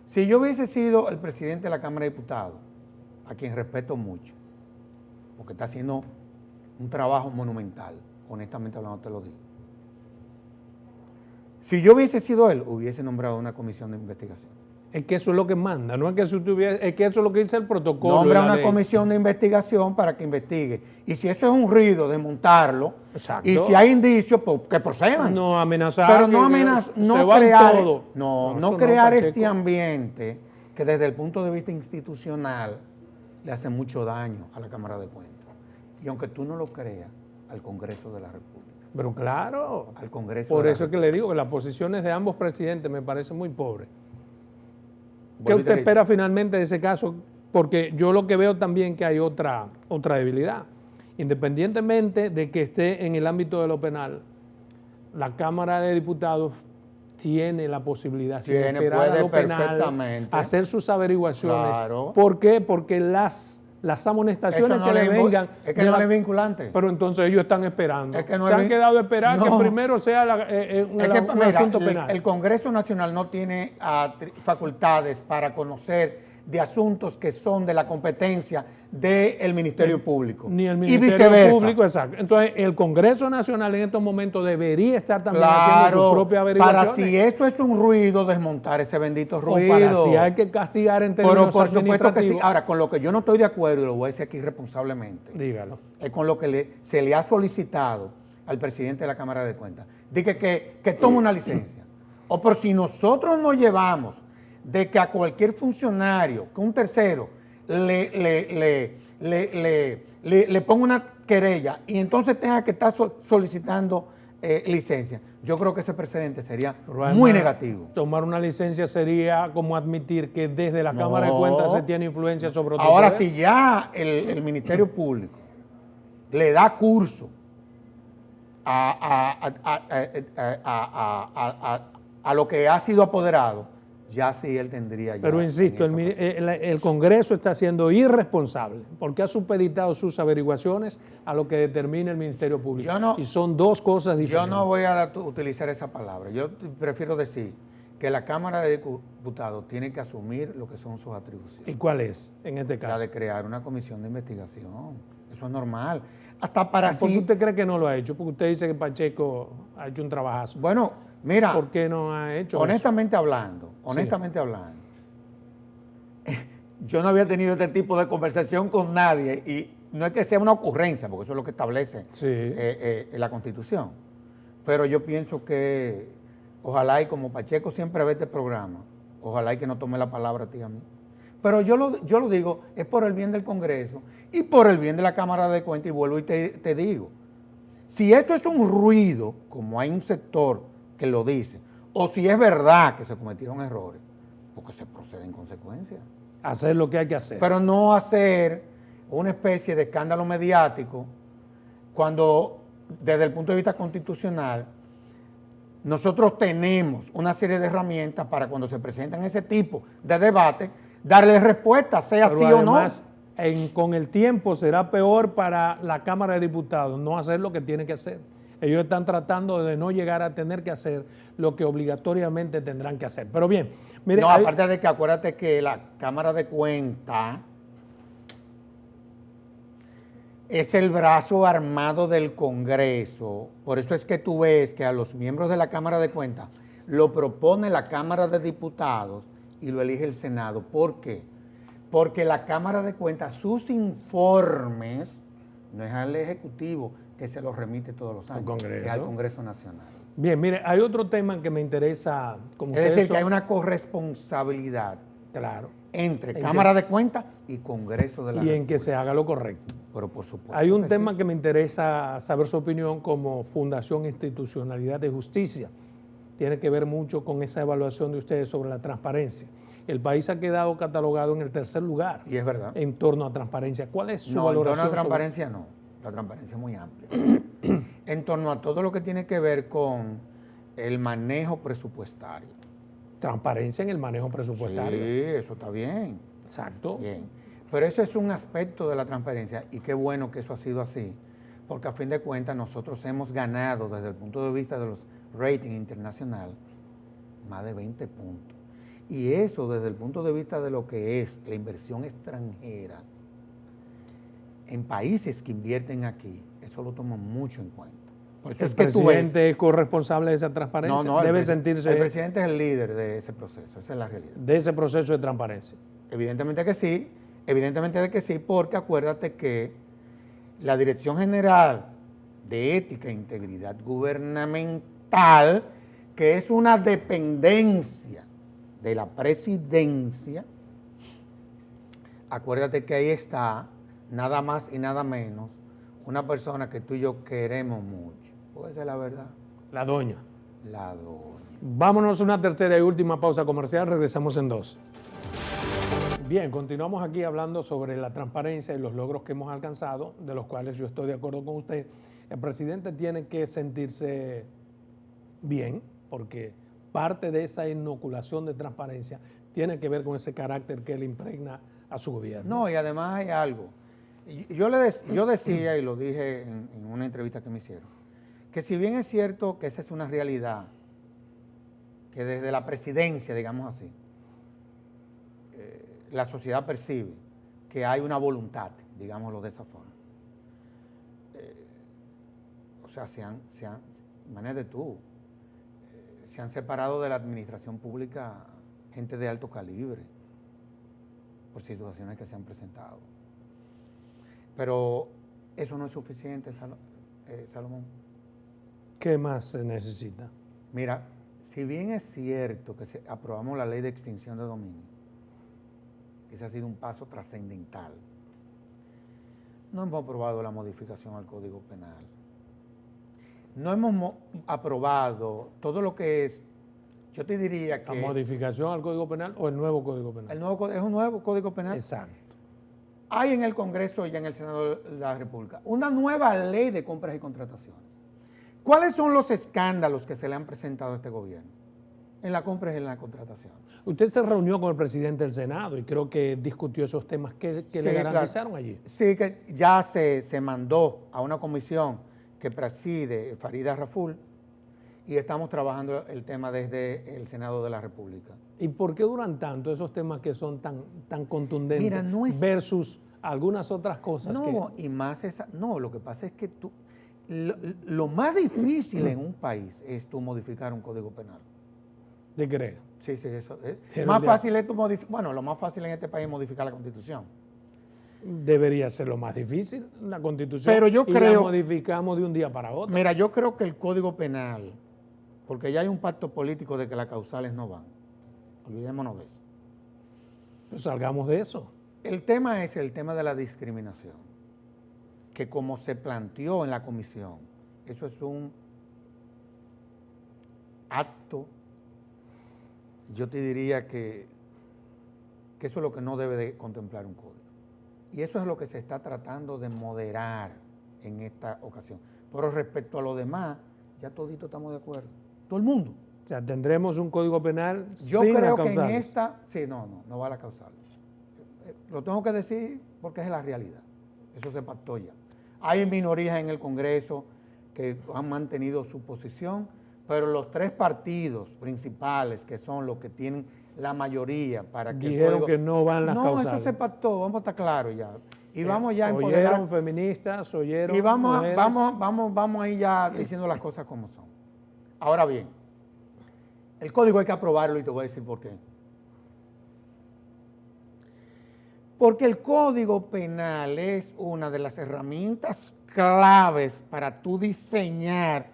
Si yo hubiese sido el presidente de la Cámara de Diputados, a quien respeto mucho, porque está haciendo un trabajo monumental, honestamente hablando te lo digo. Si yo hubiese sido él, hubiese nombrado una comisión de investigación. Es que eso es lo que manda, no es que, es que eso es lo que dice el protocolo. Nombra una comisión de investigación para que investigue. Y si eso es un ruido, desmontarlo. Exacto. Y si hay indicios, pues que procedan. No amenazar. Pero no amenazar, no crear este ambiente que desde el punto de vista institucional le hace mucho daño a la Cámara de Cuentas. Y aunque tú no lo creas, al Congreso de la República. Pero claro. Al Congreso Por eso es que le digo que las posiciones de ambos presidentes me parecen muy pobres. ¿Qué usted espera finalmente de ese caso? Porque yo lo que veo también que hay otra debilidad. Independientemente de que esté en el ámbito de lo penal, la Cámara de Diputados tiene la posibilidad de esperar a lo penal, hacer sus averiguaciones. Claro. ¿Por qué? Porque las amonestaciones que le vengan... Es que no es vinculante. Pero entonces ellos están esperando. Es que no se han quedado a esperar que primero sea un asunto penal. El Congreso Nacional no tiene facultades para conocer de asuntos que son de la competencia del Ministerio Público. Ni el Ministerio Público, exacto. Entonces, el Congreso Nacional en estos momentos debería estar también haciendo su propia averiguación. Para si eso es un ruido, desmontar ese bendito ruido. O para si hay que castigar en términos por supuesto que sí. administrativos. Ahora, con lo que yo no estoy de acuerdo, y lo voy a decir aquí responsablemente, dígalo, es con lo que se le ha solicitado al presidente de la Cámara de Cuentas. Dice que tome una licencia. O por si nosotros nos llevamos de que a cualquier funcionario, que un tercero, le ponga una querella y entonces tenga que estar solicitando licencia. Yo creo que ese precedente sería muy negativo. Tomar una licencia sería como admitir que desde la Cámara de Cuentas se tiene influencia sobre otro Ahora, poder. si ya el Ministerio Público le da curso a lo que ha sido apoderado, ya sí él tendría ya. Pero insisto, el Congreso está siendo irresponsable porque ha supeditado sus averiguaciones a lo que determina el Ministerio Público. Y son dos cosas diferentes. Yo no voy a utilizar esa palabra. Yo prefiero decir que la Cámara de Diputados tiene que asumir lo que son sus atribuciones. ¿Y cuál es en este caso? La de crear una comisión de investigación. Eso es normal. Hasta para ¿Por qué usted cree que no lo ha hecho? Porque usted dice que Pacheco ha hecho un trabajazo. Bueno, Mira, ¿por qué no ha hecho honestamente hablando, yo no había tenido este tipo de conversación con nadie y no es que sea una ocurrencia, porque eso es lo que establece la Constitución. Pero yo pienso que ojalá y como Pacheco siempre ve este programa, ojalá y que no tome la palabra a ti y a mí. Pero yo lo digo, es por el bien del Congreso y por el bien de la Cámara de Cuentas, y vuelvo y te digo, si eso es un ruido, como hay un sector que lo dice, o si es verdad que se cometieron errores, porque se procede en consecuencia. hacer lo que hay que hacer? Pero no hacer una especie de escándalo mediático cuando desde el punto de vista constitucional nosotros tenemos una serie de herramientas para cuando se presentan ese tipo de debate, darle respuesta, sea Pero sí o no. además, con el tiempo será peor para la Cámara de Diputados no hacer lo que tiene que hacer. Ellos están tratando de no llegar a tener que hacer lo que obligatoriamente tendrán que hacer. Pero bien, mire, No, aparte de que acuérdate que la Cámara de Cuentas es el brazo armado del Congreso. Por eso es que tú ves que a los miembros de la Cámara de Cuentas lo propone la Cámara de Diputados y lo elige el Senado. ¿Por qué? Porque la Cámara de Cuentas, sus informes, no es al Ejecutivo que se los remite todos los años, es al Congreso Nacional. Bien, mire, hay otro tema que me interesa. Como es decir, que hay una corresponsabilidad entre Cámara de Cuentas y Congreso de la República. Y en que se haga lo correcto. Pero por supuesto. Hay un tema que me interesa saber su opinión como Fundación Institucionalidad de Justicia. Tiene que ver mucho con esa evaluación de ustedes sobre la transparencia. El país ha quedado catalogado en el tercer lugar. Y es verdad. En torno a transparencia. ¿Cuál es su valoración? valoración? En torno a transparencia no. La transparencia es muy amplia. En torno a todo lo que tiene que ver con el manejo presupuestario. Transparencia en el manejo presupuestario. Sí, eso está bien. Exacto. Bien. Pero eso es un aspecto de la transparencia y qué bueno que eso ha sido así, porque a fin de cuentas nosotros hemos ganado desde el punto de vista de los ratings internacional más de 20 puntos. Y eso desde el punto de vista de lo que es la inversión extranjera en países que invierten aquí, eso lo toman mucho en cuenta. Por eso ¿El presidente es corresponsable de esa transparencia? No, debe sentirse. El presidente es el líder de ese proceso, esa es la realidad. De ese proceso de transparencia. Evidentemente que sí, porque acuérdate que la Dirección General de Ética e Integridad Gubernamental, que es una dependencia de la presidencia, acuérdate que ahí está nada más y nada menos una persona que tú y yo queremos mucho. Puede ser la verdad. La doña. La doña. Vámonos a una tercera y última pausa comercial, regresamos en 2. Bien, continuamos aquí hablando sobre la transparencia y los logros que hemos alcanzado, de los cuales yo estoy de acuerdo con usted. El presidente tiene que sentirse bien, porque parte de esa inoculación de transparencia tiene que ver con ese carácter que él impregna a su gobierno. No, y además hay algo. Yo decía, y lo dije en una entrevista que me hicieron, que si bien es cierto que esa es una realidad, que desde la presidencia, digamos así, la sociedad percibe que hay una voluntad, digámoslo de esa forma. O sea, imagínate tú, se han separado de la administración pública gente de alto calibre por situaciones que se han presentado. Pero eso no es suficiente, Salomón. ¿Qué más se necesita? Mira, si bien es cierto que aprobamos la ley de extinción de dominio, ese ha sido un paso trascendental, no hemos aprobado la modificación al Código Penal. No hemos aprobado todo lo que es, yo te diría que... ¿La modificación al Código Penal o el nuevo Código Penal? Es un nuevo Código Penal. Exacto. Hay en el Congreso y en el Senado de la República una nueva ley de compras y contrataciones. ¿Cuáles son los escándalos que se le han presentado a este gobierno en la compra y en la contratación? Usted se reunió con el presidente del Senado y creo que discutió esos temas que le garantizaron allí. Sí, que ya se mandó a una comisión que preside Farida Raful y estamos trabajando el tema desde el Senado de la República. ¿Y por qué duran tanto esos temas que son tan contundentes? Mira, no es... versus algunas otras cosas? No, y más esa... No, lo que pasa es que lo más difícil en un país es tú modificar un código penal. ¿Te crees? Sí, eso. Pero Más fácil es lo más fácil en este país es modificar la Constitución. Debería ser lo más difícil, la Constitución. Pero yo y creo, la modificamos de un día para otro. Mira, yo creo que el Código Penal, porque ya hay un pacto político de que las causales no van. Olvidémonos de eso. Pues salgamos de eso. El tema es el tema de la discriminación, que como se planteó en la comisión, eso es un acto, yo te diría que eso es lo que no debe de contemplar un código. Y eso es lo que se está tratando de moderar en esta ocasión. Pero respecto a lo demás, ya todito estamos de acuerdo. Todo el mundo. O sea, tendremos un código penal Yo sin creo las que en causales. esta, sí, no va a la causal. Lo tengo que decir porque es la realidad. Eso se pactó ya. Hay minorías en el Congreso que han mantenido su posición, pero los tres partidos principales, que son los que tienen la mayoría para que dijeron que no van las causales. No, eso se pactó, vamos a estar claros ya. Y vamos ya a oyeron feministas, oyeron y mujeres. vamos ahí ya diciendo las cosas como son. Ahora bien, el código hay que aprobarlo y te voy a decir por qué. Porque el Código Penal es una de las herramientas claves para tú diseñar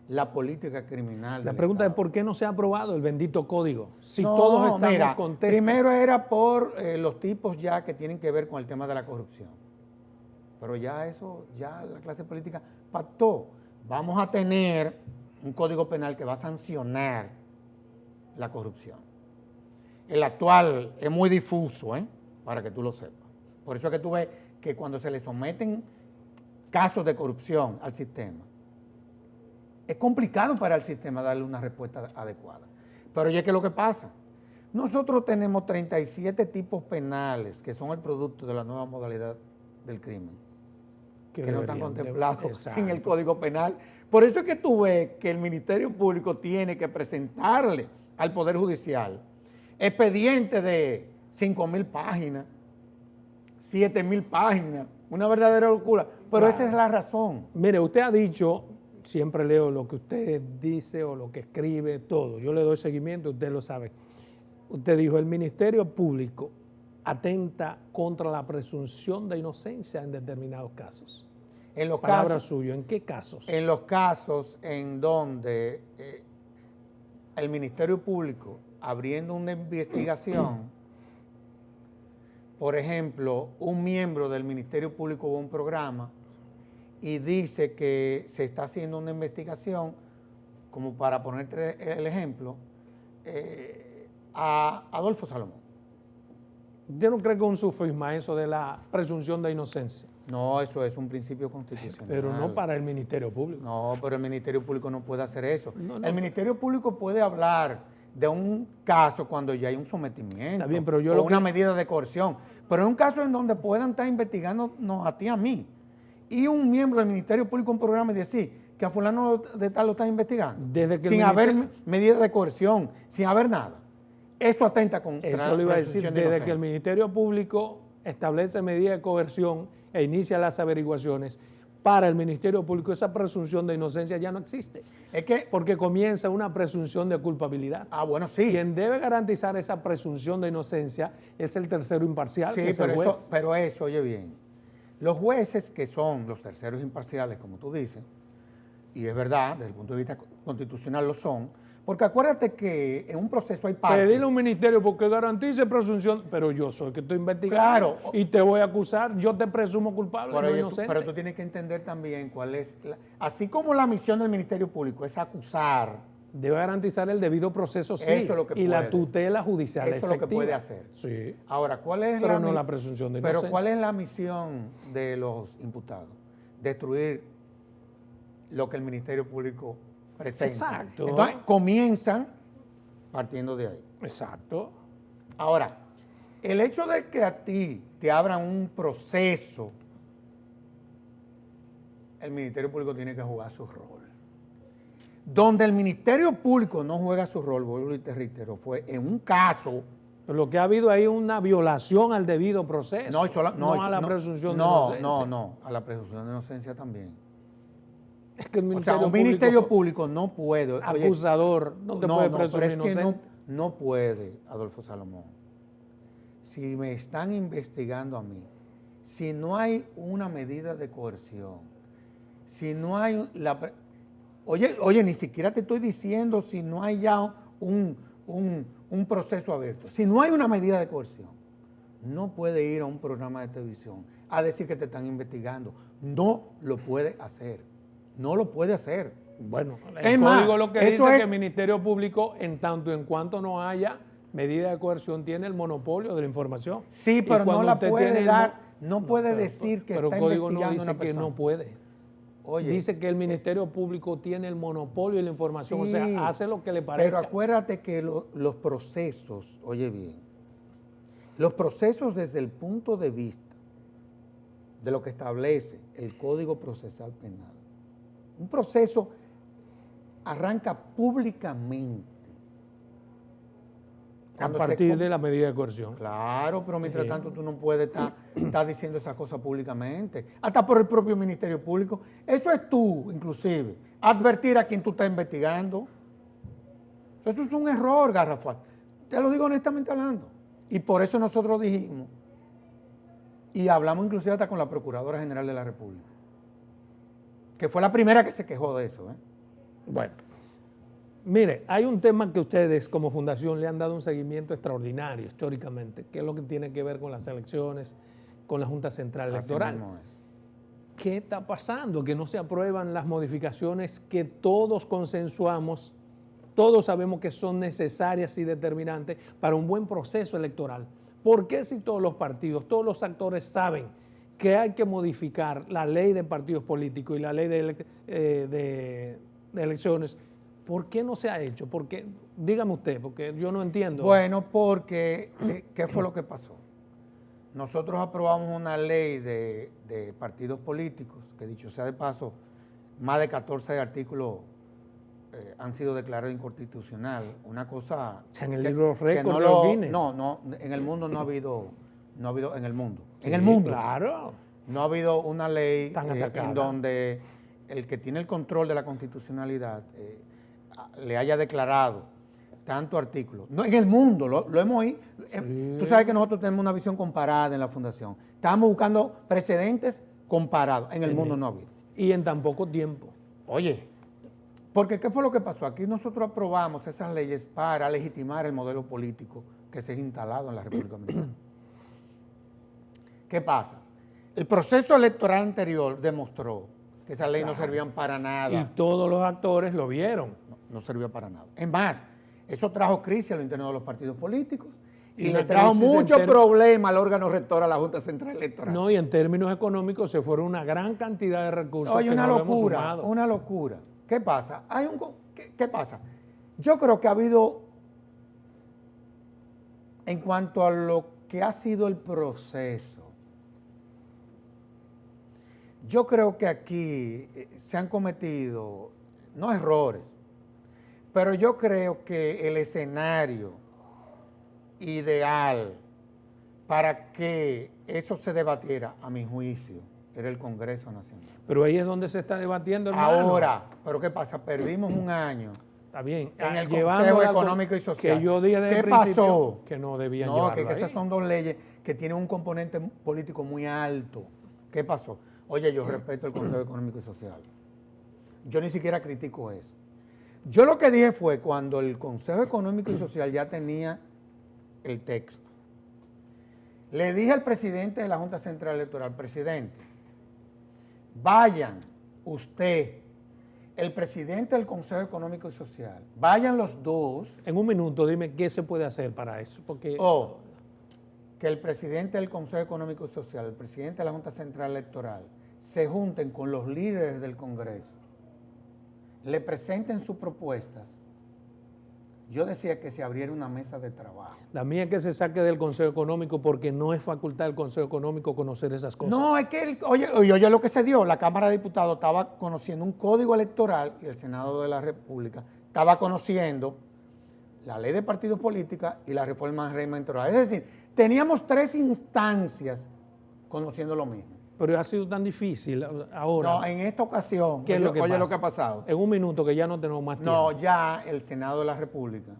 la política criminal. La pregunta Estado. es ¿por qué no se ha aprobado el bendito código? Si todos estamos contestos. Primero era por los tipos ya que tienen que ver con el tema de la corrupción. Pero ya eso, ya la clase política pactó. Vamos a tener un Código Penal que va a sancionar la corrupción. El actual es muy difuso, para que tú lo sepas. Por eso es que tú ves que cuando se le someten casos de corrupción al sistema, es complicado para el sistema darle una respuesta adecuada. Pero ya que lo que pasa, nosotros tenemos 37 tipos penales que son el producto de la nueva modalidad del crimen, que no están contemplados en el Código Penal. Por eso es que tú ves que el Ministerio Público tiene que presentarle al Poder Judicial expedientes de 5,000 páginas, 7,000 páginas, una verdadera locura. Pero esa es la razón. Mire, usted ha dicho, siempre leo lo que usted dice o lo que escribe, todo. Yo le doy seguimiento, usted lo sabe. Usted dijo, el Ministerio Público atenta contra la presunción de inocencia en determinados casos. En los Palabra casos, suya, ¿en qué casos? En los casos en donde el Ministerio Público, abriendo una investigación, por ejemplo, un miembro del Ministerio Público va a un programa y dice que se está haciendo una investigación, como para ponerte el ejemplo, a Adolfo Salomón. Yo no creo que un sufisma eso de la presunción de inocencia. No, eso es un principio constitucional. Pero no para el Ministerio Público. No, pero el Ministerio Público no puede hacer eso. No. El Ministerio Público puede hablar de un caso cuando ya hay un sometimiento. Está bien, pero yo o una medida de coerción. Pero en un caso en donde puedan estar investigándonos a ti, a mí, y un miembro del Ministerio Público en un programa y decir que a fulano de tal lo están investigando, desde que sin haber medidas de coerción, sin haber nada. Eso atenta contra eso le iba a decir, presunción de desde inocencia. que el Ministerio Público establece medidas de coerción e inicia las averiguaciones, para el Ministerio Público esa presunción de inocencia ya no existe. Es que, porque comienza una presunción de culpabilidad. Bueno, sí. Quien debe garantizar esa presunción de inocencia es el tercero imparcial, sí, que es el juez. Pero eso, oye bien, los jueces que son los terceros imparciales, como tú dices, y es verdad, desde el punto de vista constitucional lo son, porque acuérdate que en un proceso hay partes. Pedirle a un ministerio porque garantice presunción, pero yo soy el que estoy investigando, claro, y te voy a acusar, yo te presumo culpable, no inocente. Pero tú tienes que entender también cuál es, así como la misión del Ministerio Público es acusar. Debe garantizar el debido proceso, sí, eso es lo que y puede. La tutela judicial eso es lo que puede hacer. Sí. Ahora, ¿cuál es pero no la presunción de inocencia? Pero ¿cuál es la misión de los imputados? Destruir lo que el Ministerio Público presenta. Exacto. Entonces, comienzan partiendo de ahí. Exacto. Ahora, el hecho de que a ti te abran un proceso, el Ministerio Público tiene que jugar su rol. Donde el Ministerio Público no juega su rol, vuelvo y te reitero, fue en un caso. Pero lo que ha habido ahí es una violación al debido proceso, No, a la presunción de inocencia. No, a la presunción de inocencia también. Es que el O sea, Ministerio un ministerio público no puede. Oye, acusador, no te puede pero presumir es que inocente. no puede, Adolfo Salomón. Si me están investigando a mí, si no hay una medida de coerción, si no hay Oye, ni siquiera te estoy diciendo si no hay ya un proceso abierto. Si no hay una medida de coerción, no puede ir a un programa de televisión a decir que te están investigando. No lo puede hacer. No lo puede hacer. Bueno, Es el más, código lo que eso dice es- que el Ministerio Público, en tanto en cuanto no haya medida de coerción, tiene el monopolio de la información. Sí, Y pero no cuando la usted puede tiene el dar, no puede pero- decir que pero está el código no investigando a dice una que persona. no puede. Oye, Dice que el Ministerio Público tiene el monopolio de la información, o sí, sea, hace lo que le parezca. pero acuérdate que los procesos, oye bien, los procesos desde el punto de vista de lo que establece el Código Procesal Penal, un proceso arranca públicamente. A partir de la medida de coerción. Claro, pero mientras Sí. tanto tú no puedes estar diciendo esas cosas públicamente, hasta por el propio Ministerio Público. Eso es tú, inclusive, advertir a quien tú estás investigando. Eso es un error, garrafal. Te lo digo honestamente hablando. Y por eso nosotros dijimos, y hablamos inclusive hasta con la Procuradora General de la República, que fue la primera que se quejó de eso. Bueno, mire, hay un tema que ustedes como fundación le han dado un seguimiento extraordinario históricamente, que es lo que tiene que ver con las elecciones, con la Junta Central Así Electoral. mismo es. ¿Qué está pasando? Que no se aprueban las modificaciones que todos consensuamos, todos sabemos que son necesarias y determinantes para un buen proceso electoral. ¿Por qué si todos los partidos, todos los actores saben que hay que modificar la ley de partidos políticos y la ley de elecciones? ¿Por qué no se ha hecho? Porque, dígame usted, porque yo no entiendo. Bueno, porque, ¿qué fue lo que pasó? Nosotros aprobamos una ley de partidos políticos, que dicho sea de paso, más de 14 artículos han sido declarados inconstitucional. Una cosa... En el libro récord no de los Guinness. No, en el mundo no ha habido en el mundo. Sí, en el mundo. Claro. No ha habido una ley Tan atacada. en donde el que tiene el control de la constitucionalidad le haya declarado tanto artículo. No, en el mundo, lo hemos oído. Sí. Tú sabes que nosotros tenemos una visión comparada en la fundación. Estamos buscando precedentes comparados. En el mundo no ha habido. Y en tan poco tiempo. Oye, porque ¿qué fue lo que pasó? Aquí nosotros aprobamos esas leyes para legitimar el modelo político que se ha instalado en la República Dominicana. ¿Qué pasa? El proceso electoral anterior demostró que esas leyes no servían para nada. Y todos los actores lo vieron. No servía para nada. Es más, eso trajo crisis a lo interno de los partidos políticos y una le trajo crisis mucho en problema al órgano rector, a la Junta Central Electoral. No, y en términos económicos se fueron una gran cantidad de recursos. Oye, que una no hemos locura, sumado. una locura. ¿Qué pasa? ¿Qué pasa? Yo creo que ha habido, en cuanto a lo que ha sido el proceso, yo creo que aquí se han cometido, no errores, pero yo creo que el escenario ideal para que eso se debatiera, a mi juicio, era el Congreso Nacional. Pero ahí es donde se está debatiendo, hermano. Ahora, ¿pero qué pasa? Perdimos un año Está bien. en el Llevando Consejo la- Económico y Social. Que yo dije desde ¿Qué el principio pasó? que no debían No, llevarlo que esas ahí. son dos leyes que tienen un componente político muy alto. ¿Qué pasó? Oye, yo respeto el Consejo Económico y Social. Yo ni siquiera critico eso. Yo lo que dije fue cuando el Consejo Económico y Social ya tenía el texto. Le dije al presidente de la Junta Central Electoral, presidente, vayan usted, el presidente del Consejo Económico y Social, vayan los dos, En un minuto, dime qué se puede hacer para eso. Porque o que el presidente del Consejo Económico y Social, el presidente de la Junta Central Electoral, se junten con los líderes del Congreso, le presenten sus propuestas. Yo decía que se abriera una mesa de trabajo. la mía es que se saque del Consejo Económico porque no es facultad del Consejo Económico conocer esas cosas. No, es que, oye lo que se dio, la Cámara de Diputados estaba conociendo un código electoral y el Senado de la República estaba conociendo la ley de partidos políticos y la reforma del régimen electoral. Es decir, teníamos tres instancias conociendo lo mismo. Pero ha sido tan difícil ahora. No, en esta ocasión, ¿Qué es lo que oye pasa? lo que ha pasado. En un minuto que ya no tenemos más tiempo. No, ya el Senado de la República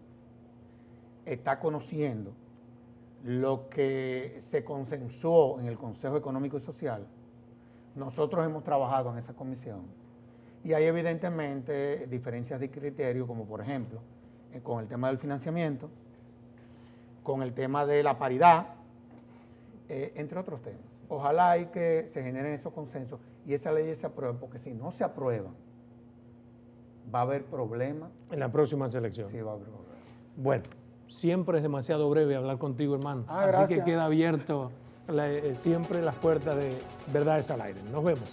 está conociendo lo que se consensuó en el Consejo Económico y Social. Nosotros hemos trabajado en esa comisión y hay evidentemente diferencias de criterio, como por ejemplo, con el tema del financiamiento, con el tema de la paridad, entre otros temas. Ojalá y que se generen esos consensos y esa ley se apruebe, porque si no se aprueba, va a haber problemas. En la próxima selección. Sí, va a haber problemas. Bueno, siempre es demasiado breve hablar contigo, hermano. Así Gracias. que queda abierto siempre las puertas de Verdades al Aire. Nos vemos.